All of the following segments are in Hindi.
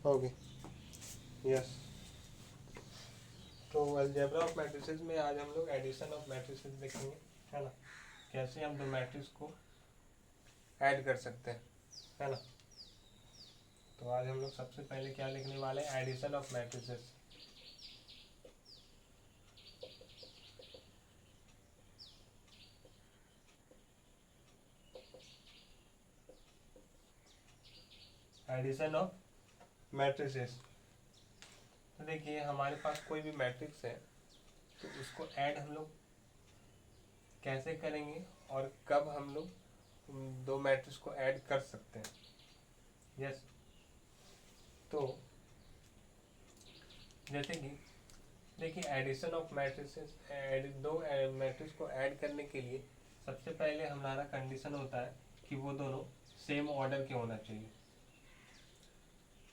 ओके। यस। तो अलजेब्रा ऑफ मैट्रिसेस में आज हम लोग एडिशन ऑफ मैट्रिसेस देखेंगे, है ना, कैसे हम दो मैट्रिक्स को ऐड कर सकते हैं, है ना। तो आज हम लोग सबसे पहले क्या लिखने वाले हैं, addition of matrices. Addition of matrices. तो देखिए हमारे पास कोई भी मैट्रिक्स है तो उसको ऐड हम लोग कैसे करेंगे और कब हम लोग दो मैट्रिक्स को ऐड कर सकते हैं। यस। तो जैसे कि देखिए एडिशन ऑफ मैट्रिसेस, दो मैट्रिक्स को ऐड करने के लिए सबसे पहले हमारा कंडीशन होता है कि वो दोनों सेम ऑर्डर के होना चाहिए,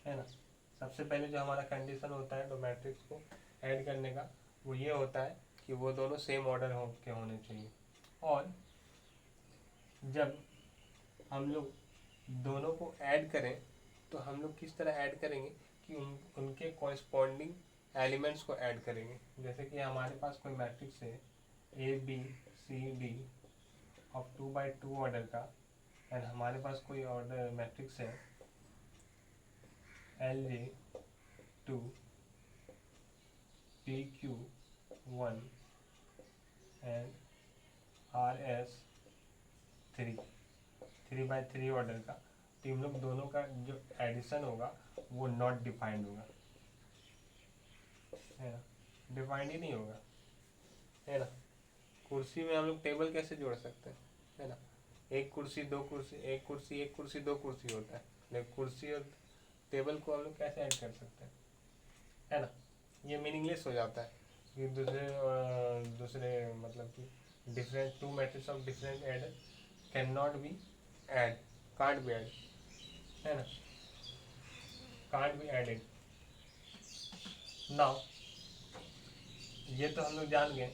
है ना। सबसे पहले जो हमारा कंडीशन होता है दो मैट्रिक्स को ऐड करने का वो ये होता है कि वो दोनों सेम ऑर्डर के होने चाहिए। और जब हम लोग दोनों को ऐड करें तो हम लोग किस तरह ऐड करेंगे कि उनके कॉरस्पॉन्डिंग एलिमेंट्स को ऐड करेंगे। जैसे कि हमारे पास कोई मैट्रिक्स है A B C D of 2x2 order का, एंड हमारे पास कोई ऑर्डर मैट्रिक्स है L J 2 P Q 1 and R S 3 order का। तो इन लोग दोनों का जो एडिशन होगा वो नॉट डिफाइंड होगा, है ना, डिफाइंड ही नहीं होगा, है ना। कुर्सी में हम लोग टेबल कैसे जोड़ सकते हैं, है ना। एक कुर्सी दो कुर्सी, एक कुर्सी दो कुर्सी होता है, लेकिन कुर्सी और टेबल को हम लोग कैसे ऐड कर सकते हैं, है ना। ये मीनिंगलेस हो जाता है कि दूसरे मतलब कि different two matrix of different order can not be add, can't be add, है ना, कांट बी एडेड। नाउ ये तो हम लोग जान गए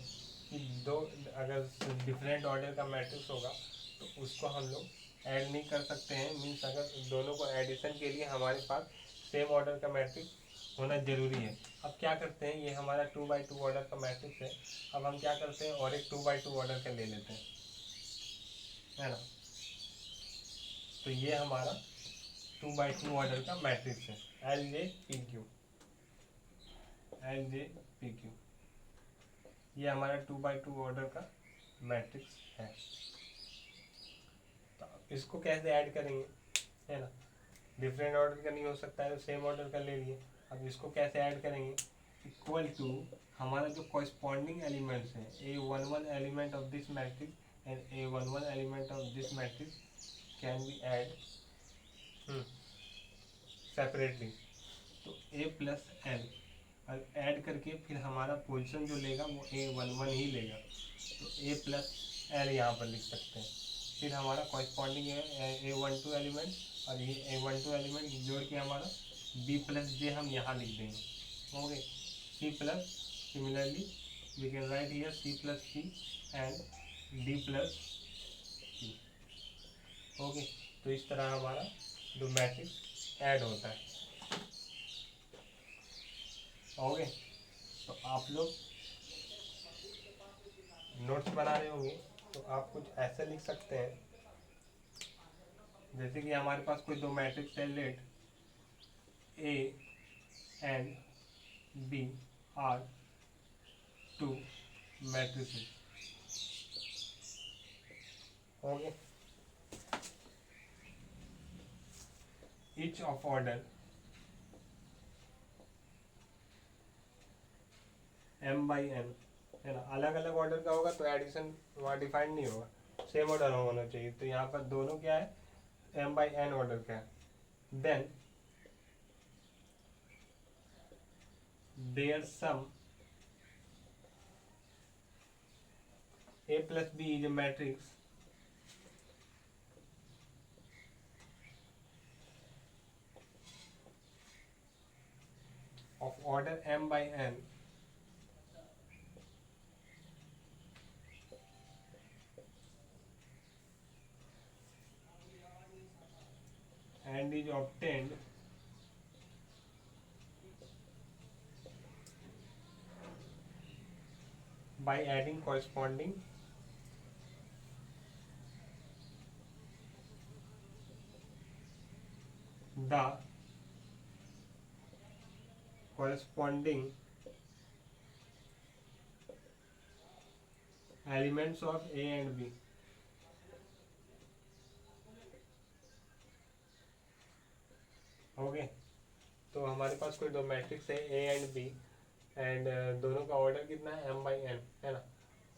कि दो अगर डिफरेंट ऑर्डर का मैट्रिक्स होगा तो उसको हम लोग ऐड नहीं कर सकते हैं। मीन्स अगर दोनों को एडिशन के लिए हमारे पास सेम ऑर्डर का मैट्रिक्स होना जरूरी है। अब क्या करते हैं, ये हमारा 2x2 ऑर्डर का मैट्रिक्स है। अब हम क्या करते हैं और एक 2x2 ऑर्डर का ले लेते हैं, है ना। तो ये हमारा 2x2 ऑर्डर का मैट्रिक्स है L J P Q, L J P Q. ये हमारा 2x2 ऑर्डर का मैट्रिक्स है। तो इसको कैसे ऐड करेंगे, है ना। डिफरेंट ऑर्डर का नहीं हो सकता है तो सेम ऑर्डर का ले लिए। अब इसको कैसे ऐड करेंगे, इक्वल टू हमारा जो कॉरस्पॉन्डिंग एलिमेंट्स हैं A11 element of this matrix and A11 element of this matrix can be add separately. तो A प्लस एल और ऐड करके फिर हमारा पोजीशन जो लेगा वो A11 ही लेगा। तो A प्लस एल यहाँ पर लिख सकते हैं। फिर हमारा कॉरस्पॉन्डिंग है A12 एलिमेंट और ये A12 एलिमेंट जोड़ के हमारा B प्लस जे हम यहाँ लिख देंगे। Okay, C plus, similarly we can write here C plus C and D plus C। Okay, तो इस तरह हमारा दो मैट्रिक्स ऐड होता है। ओके, तो आप लोग नोट्स बना रहे होंगे तो आप कुछ ऐसे लिख सकते हैं जैसे कि हमारे पास कोई दो मैट्रिक्स है, let A and B are two matrices. Okay, each of order m by n, है ना। अलग अलग ऑर्डर का होगा तो एडिशन वहाँ डिफाइंड नहीं होगा, सेम ऑर्डर होना चाहिए। तो यहाँ पर दोनों क्या है, m बाई n ऑर्डर का है। Then there sum a plus b is a matrix of order m by n and is obtained by adding corresponding the corresponding elements of A and B. Okay, तो हमारे पास कोई दो मैट्रिक्स है ए एंड बी, एंड दोनों का ऑर्डर कितना है m बाई n, है ना।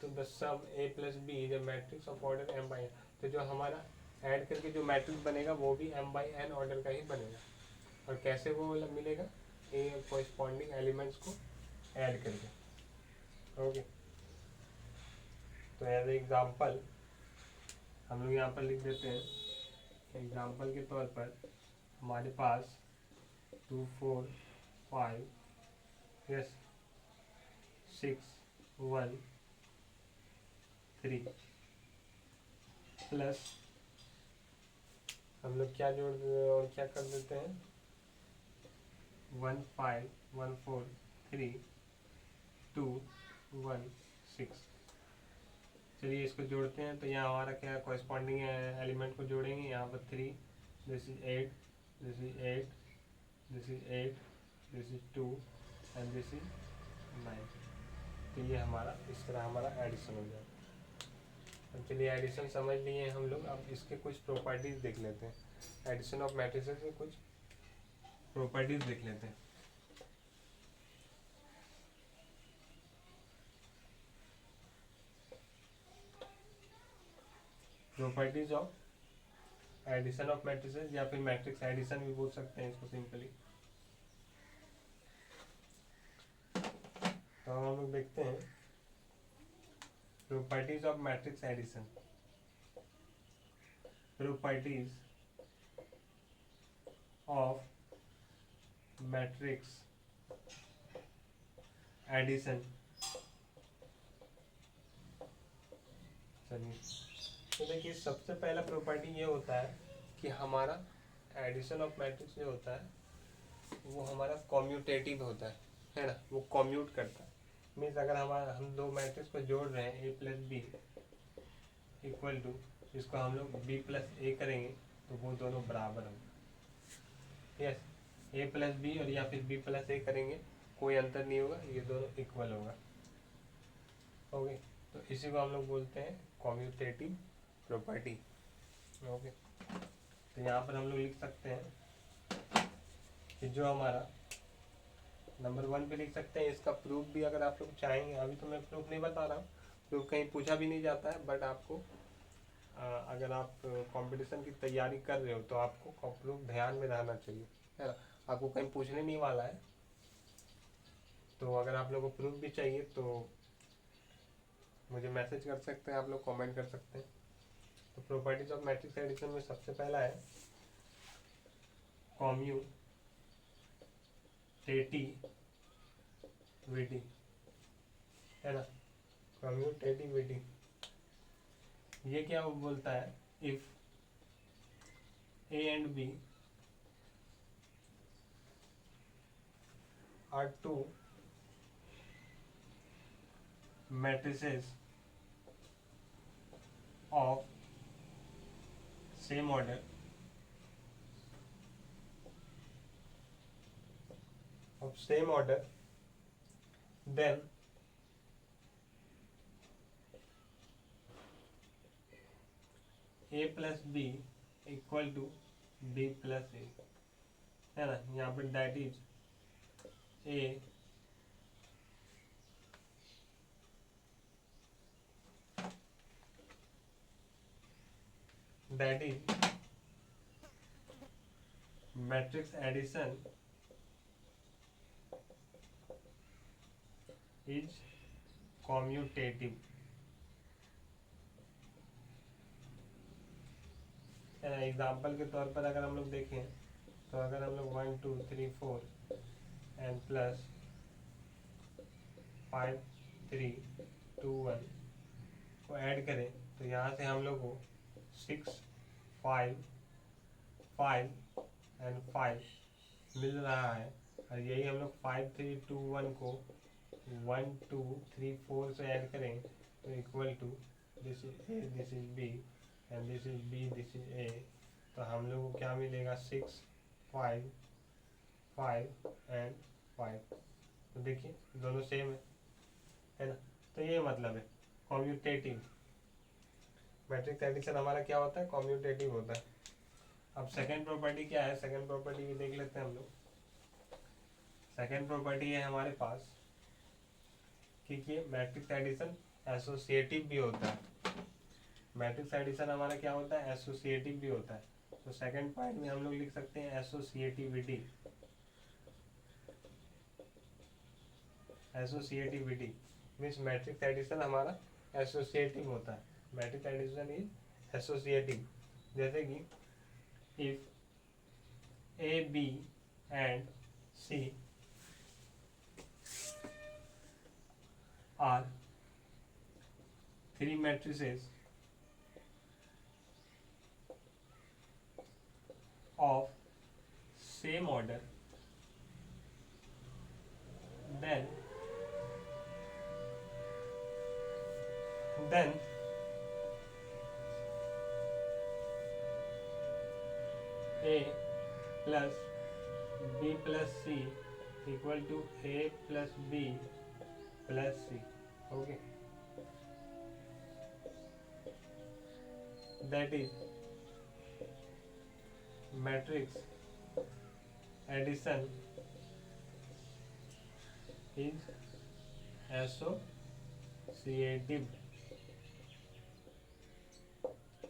तो the sum a plus B is a matrix of order m by n। तो जो हमारा ऐड करके जो मैट्रिक्स बनेगा वो भी m बाई n ऑर्डर का ही बनेगा। और कैसे वो मिलेगा, ए कोरिस्पॉन्डिंग एलिमेंट्स को ऐड करके। ओके, तो एज एग्जाम्पल हम लोग यहाँ पर लिख देते हैं, एग्जाम्पल के तौर पर हमारे पास 2 4 5 यस 6 1 3 प्लस हम लोग क्या जोड़ और क्या कर देते हैं 1 5 1 4 3 2 1 6। चलिए इसको जोड़ते हैं, तो यहाँ हमारा क्या कॉरेस्पॉन्डिंग एलिमेंट को जोड़ेंगे। यहाँ पर 3, this is 8, this is 8, this is 8, this is 2 and this is 9। तो ये हमारा इस तरह हमारा एडिशन हो जाएगा। अब चलिए एडिशन समझ लिए हम लोग, अब इसके कुछ प्रॉपर्टीज देख लेते हैं। एडिशन ऑफ मैट्रिसेस के कुछ प्रॉपर्टीज देख लेते हैं। Properties of addition of matrices, या फिर मैट्रिक्स एडिशन भी बोल सकते हैं इसको सिंपली। तो हम लोग देखते हैं properties of matrix addition. Properties of matrix addition. चलिए, तो देखिए सबसे पहला प्रॉपर्टी ये होता है कि हमारा एडिशन ऑफ मैट्रिक्स जो होता है वो हमारा कॉम्यूटेटिव होता है ना, वो कॉम्यूट करता है। मीन्स अगर हम दो मैट्रिक्स को जोड़ रहे हैं a plus B equal to, इसको हम लोग b प्लस ए करेंगे तो वो दोनों बराबर होंगे। यस, a प्लस बी और या फिर b प्लस ए करेंगे कोई अंतर नहीं होगा, ये दोनों इक्वल होगा। ओके, तो इसी को हम लोग बोलते हैं कॉम्यूटेटिव प्रॉपर्टी। ओके, तो यहाँ पर हम लोग लिख सकते हैं कि जो हमारा नंबर 1 पे लिख सकते हैं, इसका प्रूफ भी अगर आप लोग चाहेंगे, अभी तो मैं प्रूफ नहीं बता रहा हूँ, प्रूफ कहीं पूछा भी नहीं जाता है, बट आपको अगर आप कंपटीशन की तैयारी कर रहे हो तो आपको प्रूफ ध्यान में रहना चाहिए, है ना। आपको कहीं पूछने नहीं वाला है, तो अगर आप लोगों को प्रूफ भी चाहिए तो मुझे मैसेज कर सकते हैं, आप लोग कमेंट कर सकते हैं। तो प्रॉपर्टीज ऑफ मैट्रिक्स एडिशन में सबसे पहला है कॉम्यूटेटिविटी, है ना, कॉम्यूटेटिविटी। ये क्या वो बोलता है, if A and B are two matrices of same order then a plus b equal to b plus a, है ना। यहाँ पर that is a that is matrix addition is commutative, है ना। एग्जाम्पल के तौर पर अगर हम लोग देखें तो अगर हम लोग 1 2 3 4 एंड प्लस 5 3 2 1 को ऐड करें तो यहाँ से हम लोग को 6 5 5 एंड 5 मिल रहा है। और यही हम लोग 5 3 2 1 को 1 2 3 4 से ऐड करें तो equal to this is A, this is B and this is B, this is A, तो हम लोग को क्या मिलेगा 6 5 5 एंड 5। तो देखिए दोनों सेम है ना। तो ये मतलब है कॉम्यूटेटिव मैट्रिक्स एडिशन हमारा क्या होता है, कॉम्यूटेटिव होता है। अब सेकेंड प्रॉपर्टी क्या है, सेकेंड प्रॉपर्टी भी देख लेते हैं हम लोग। सेकेंड प्रॉपर्टी है हमारे पास कि मैट्रिक्स एडिशन एसोसिएटिव भी होता है। मैट्रिक्स एडिशन हमारा क्या होता है, एसोसिएटिव भी होता है। तो सेकेंड पॉइंट में हम लोग लिख सकते हैं associativity. Associativity means matrix addition हमारा एसोसिएटिव होता है। Matrix addition is associative. जैसे कि if A B and C are three matrices of same order, then A plus B plus C equal to A plus B plus C. Okay, that is matrix addition is associative,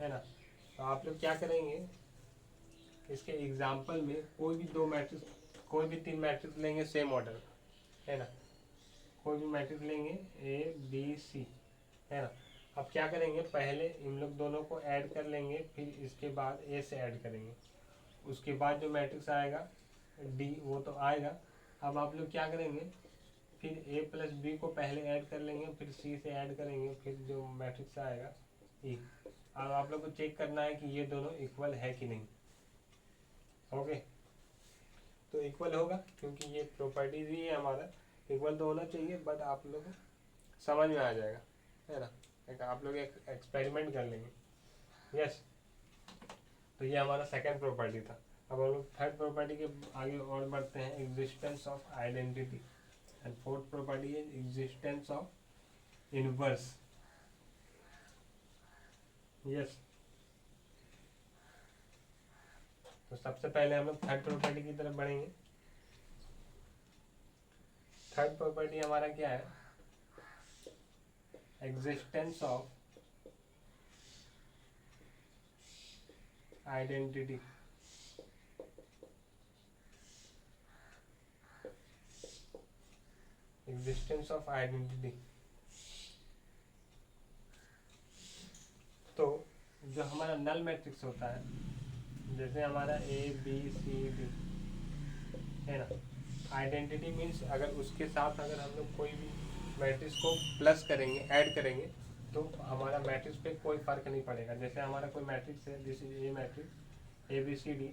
है ना। तो आप लोग क्या करेंगे, इसके एग्जाम्पल में कोई भी दो मैट्रिक्स, कोई भी तीन मैट्रिक्स लेंगे सेम ऑर्डर, है ना। कोई भी मैट्रिक्स लेंगे ए बी सी, है ना। अब क्या करेंगे, पहले इन लोग दोनों को ऐड कर लेंगे, फिर इसके बाद ए से ऐड करेंगे, उसके बाद जो मैट्रिक्स आएगा डी वो तो आएगा। अब आप लोग क्या करेंगे, फिर ए प्लस बी को पहले ऐड कर लेंगे, फिर सी से ऐड करेंगे, फिर जो मैट्रिक्स आएगा ई। अब आप लोग को चेक करना है कि ये दोनों इक्वल है कि नहीं। ओके, तो इक्वल होगा क्योंकि ये प्रॉपर्टीज ही है हमारा, इक्वल तो होना चाहिए। बट आप लोग समझ में आ जाएगा, है ना। एक आप लोग एक एक्सपेरिमेंट कर लेंगे। यस, तो ये हमारा सेकंड प्रॉपर्टी था। अब हम लोग थर्ड प्रॉपर्टी के आगे और बढ़ते हैं, existence of identity. And fourth property है एग्जिस्टेंस ऑफ इनवर्स। यस, तो सबसे पहले हम लोग थर्ड प्रॉपर्टी की तरफ बढ़ेंगे। थर्ड प्रॉपर्टी हमारा क्या है, existence of identity. Existence of identity, तो जो हमारा नल मैट्रिक्स होता है, जैसे हमारा ए बी सी डी, है ना। आइडेंटिटी मीन्स अगर उसके साथ अगर हम लोग कोई भी मैट्रिक्स को प्लस करेंगे, ऐड करेंगे, तो हमारा मैट्रिक्स पे कोई फर्क नहीं पड़ेगा। जैसे हमारा कोई मैट्रिक्स है, this is a matrix A B C D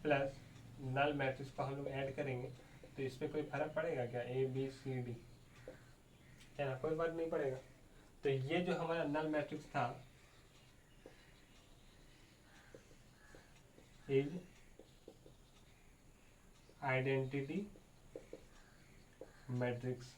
plus null matrix को हम लोग ऐड करेंगे, तो इस पर कोई फर्क पड़ेगा क्या, ए बी सी डी, है ना, कोई फर्क नहीं पड़ेगा। तो ये जो हमारा नल मैट्रिक्स था इज आइडेंटिटी मैट्रिक्स,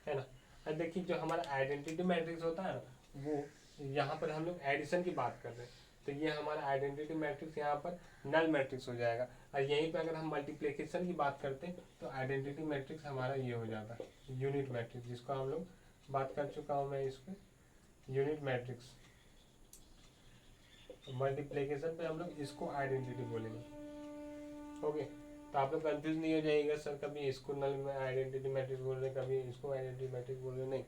है ना। अब देखिए जो हमारा आइडेंटिटी मैट्रिक्स होता है ना, वो यहाँ पर हम लोग एडिशन की बात कर रहे हैं, तो ये हमारा आइडेंटिटी मैट्रिक्स यहाँ पर नल मैट्रिक्स हो जाएगा। और यहीं पे अगर हम मल्टीप्लिकेशन की बात करते हैं तो आइडेंटिटी मैट्रिक्स हमारा ये हो जाता है यूनिट मैट्रिक्स, जिसको हम लोग बात कर चुका हूँ मैं इसको, यूनिट मैट्रिक्स। मल्टीप्लिकेशन पे हम लोग इसको आइडेंटिटी बोलेंगे। ओके, तो आप लोग कंफ्यूज नहीं हो जाइएगा, सर कभी इसको नल में आइडेंटिटी मैट्रिक्स बोल रहे हैं, कभी इसको आइडेंटिटी मैट्रिक्स बोल रहे हैं, नहीं।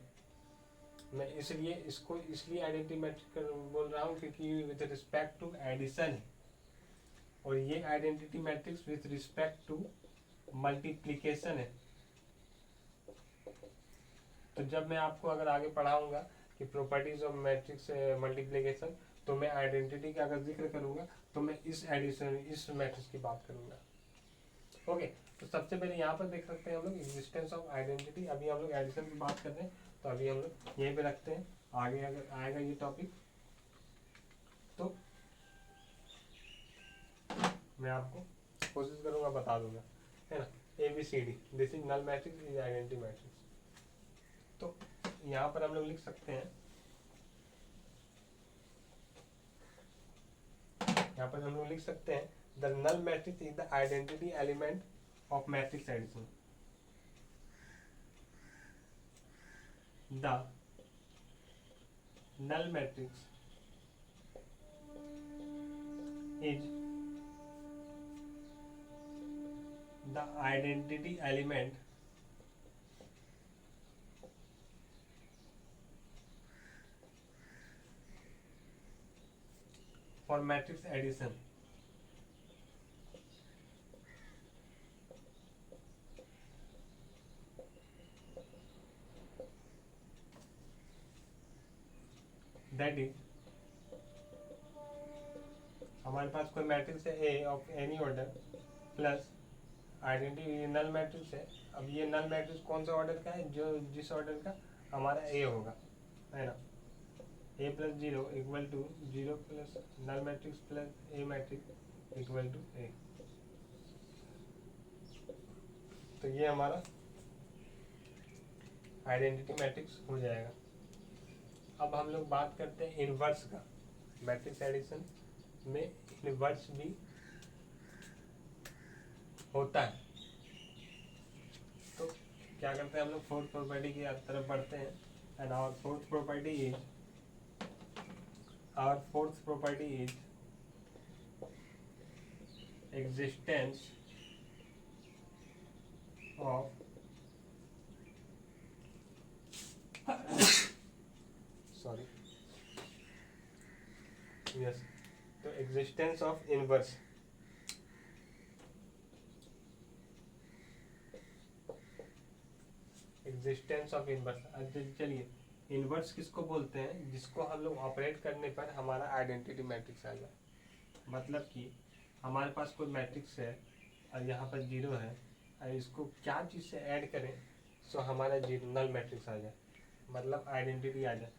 मैं इसलिए इसको इसलिए आइडेंटिटी मैट्रिक्स बोल रहा हूँ क्योंकि विद रिस्पेक्ट टू एडिशन है, और ये identity matrix with respect to multiplication है। तो जब मैं आपको अगर आगे पढ़ाऊंगा कि प्रॉपर्टीज ऑफ मैट्रिक्स मल्टीप्लिकेशन, तो मैं आइडेंटिटी का अगर जिक्र करूंगा तो मैं इस एडिशन इस मैट्रिक्स की बात करूंगा। ओके, तो सबसे पहले यहाँ पर देख सकते हैं हम लोग एग्जिस्टेंस ऑफ आइडेंटिटी। अभी हम लोग एडिशन की बात कर रहे हैं, तो अभी हम लोग यहीं पे रखते हैं। आगे अगर आएगा ये टॉपिक तो मैं आपको कोशिश करूँगा बता दूंगा, है ना। ABCD, this is null matrix, is identity matrix. तो यहाँ पर हम लोग लिख सकते हैं, यहाँ पर हम लोग लिख सकते हैं the null matrix is the identity element of matrix addition. The null matrix is the identity element for matrix addition. That is, हमारे पास कोई मैट्रिक्स है A of any order plus identity null matrix है। अब ये नल मैट्रिक्स कौन सा ऑर्डर का है, जो जिस ऑर्डर का हमारा A होगा, है ना। A plus 0 equal to 0 plus null matrix plus A matrix equal to A। तो ये हमारा आइडेंटिटी मैट्रिक्स हो जाएगा। अब हम लोग बात करते हैं इनवर्स का। मैट्रिक्स एडिशन में इनवर्स भी होता है। तो क्या करते हैं हम लोग, फोर्थ प्रॉपर्टी की तरफ बढ़ते हैं। And our fourth property is existence of sorry yes तो existence of inverse. Existence of inverse, चलिए इनवर्स किसको बोलते हैं, जिसको हम लोग ऑपरेट करने पर हमारा आइडेंटिटी मैट्रिक्स आ जाए। मतलब कि हमारे पास कोई मैट्रिक्स है और यहाँ पर 0 है, और इसको क्या चीज़ से ऐड करें सो हमारा 0 नल मैट्रिक्स आ जाए, मतलब आइडेंटिटी आ जाए।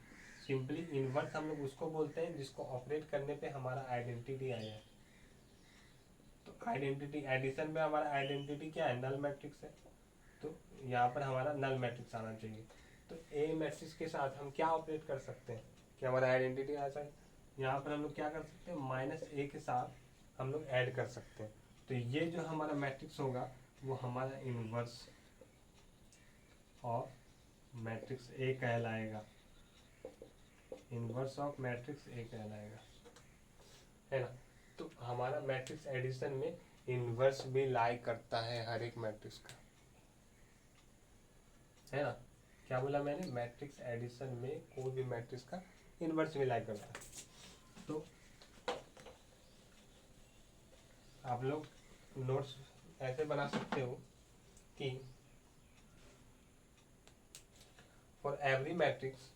सिंपली इनवर्स हम लोग उसको बोलते हैं जिसको ऑपरेट करने पे हमारा आइडेंटिटी आ जाए। तो आइडेंटिटी एडिशन में हमारा आइडेंटिटी क्या है, नल मैट्रिक्स है। तो यहाँ पर हमारा नल मैट्रिक्स आना चाहिए। तो ए मैट्रिक्स के साथ हम क्या ऑपरेट कर सकते हैं कि हमारा आइडेंटिटी आ जाए। यहाँ पर हम लोग क्या कर सकते हैं, -a के साथ हम लोग ऐड कर सकते हैं। तो ये जो हमारा मैट्रिक्स होगा वो हमारा इनवर्स ऑफ मैट्रिक्स ए कहलाएगा। इनवर्स ऑफ मैट्रिक्स ए कहलाएगा, है ना। तो हमारा मैट्रिक्स एडिशन में इनवर्स भी लाई करता है हर एक मैट्रिक्स का, है ना। क्या बोला मैंने, मैट्रिक्स एडिशन में कोई भी मैट्रिक्स का इनवर्स भी लाई करता है। तो आप लोग नोट्स ऐसे बना सकते हो कि for every matrix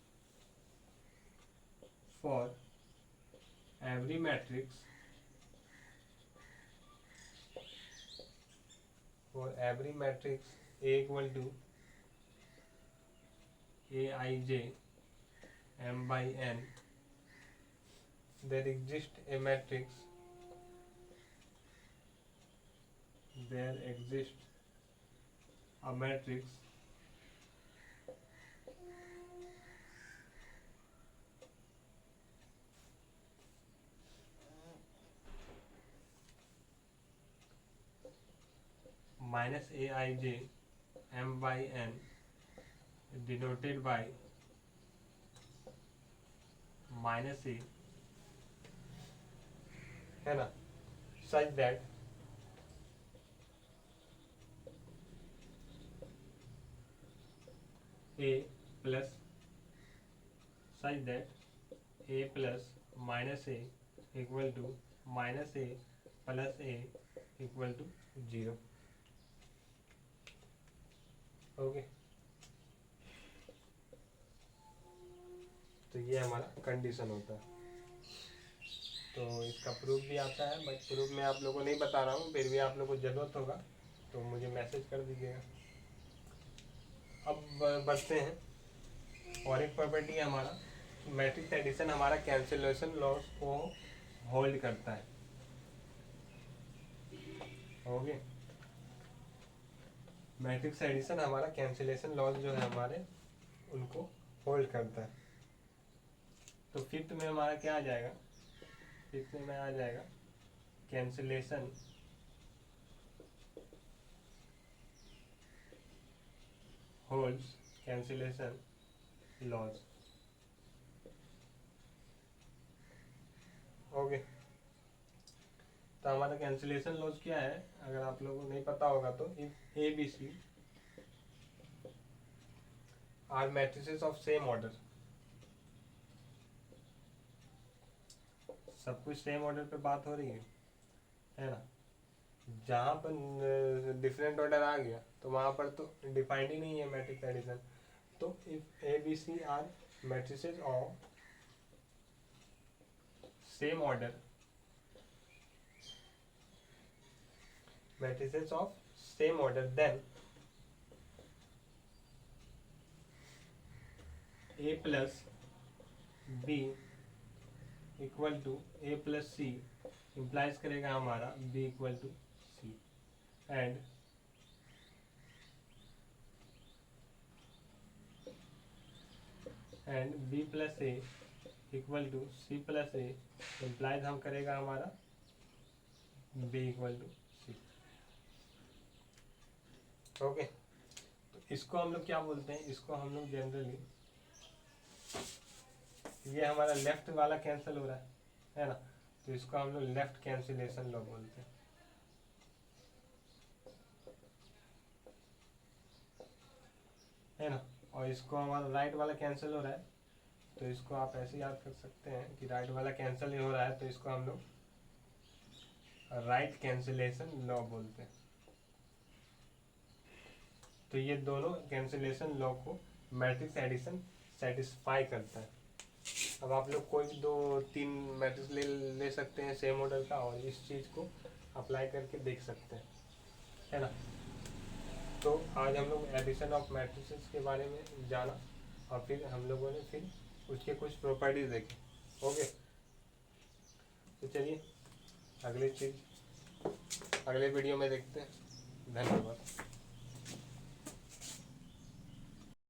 A equal to Aij m by n, there exists a matrix -Aij m by n denoted by -a, है ना, such that a plus -a equal to -a plus a equal to 0। Okay, तो ये हमारा कंडीशन होता है। तो इसका प्रूफ भी आता है, बट प्रूफ मैं आप लोगों को नहीं बता रहा हूँ, फिर भी आप लोगों को ज़रूरत होगा तो मुझे मैसेज कर दीजिएगा। अब बढ़ते हैं, और एक प्रॉपर्टी है हमारा, मैट्रिक्स एडिशन हमारा कैंसिलेशन लॉस को होल्ड करता है। ओके, मैट्रिक्स एडिशन हमारा कैंसिलेशन लॉस जो है हमारे उनको होल्ड करता है। तो फिफ्थ में हमारा क्या आ जाएगा, फिफ्थ में आ जाएगा cancellation holds cancellation loss. Okay, तो हमारा कैंसिलेशन लॉस क्या है, अगर आप लोगों को नहीं पता होगा तो, if A B C are matrices of same order, सब कुछ सेम ऑर्डर पे बात हो रही है ना। जहाँ पर डिफरेंट ऑर्डर आ गया तो वहाँ पर तो डिफाइंड ही नहीं है मैट्रिक्स एडिशन। तो if A B C are matrices of same order, matrices of same order, then a plus b equal to a plus c implies करेगा हमारा b equal to c, and b plus a equal to c plus a implies हम करेगा हमारा b equal to c। Okay, तो इसको हम लोग क्या बोलते हैं, इसको हम लोग जनरली, ये हमारा लेफ्ट वाला कैंसिल हो रहा है ना, तो इसको हम लोग लेफ्ट कैंसिलेशन लॉ बोलते हैं, है ना। और इसको हमारा राइट वाला कैंसिल हो रहा है, तो इसको आप ऐसे याद कर सकते हैं कि राइट वाला कैंसिल हो रहा है, तो इसको हम लोग राइट कैंसिलेशन लॉ बोलते हैं। तो ये दोनों कैंसिलेशन लॉ को मैट्रिक्स एडिशन सेटिस्फाई करता है। अब आप लोग कोई भी 2-3 मैट्रिक्स ले सकते हैं सेम ऑर्डर का, और इस चीज़ को अप्लाई करके देख सकते हैं, है ना। तो आज हम लोग एडिशन ऑफ मैट्रिसेस के बारे में जाना, और फिर हम लोगों ने फिर उसके कुछ प्रॉपर्टीज देखे। ओके, तो चलिए अगली चीज़ अगले वीडियो में देखते हैं। धन्यवाद।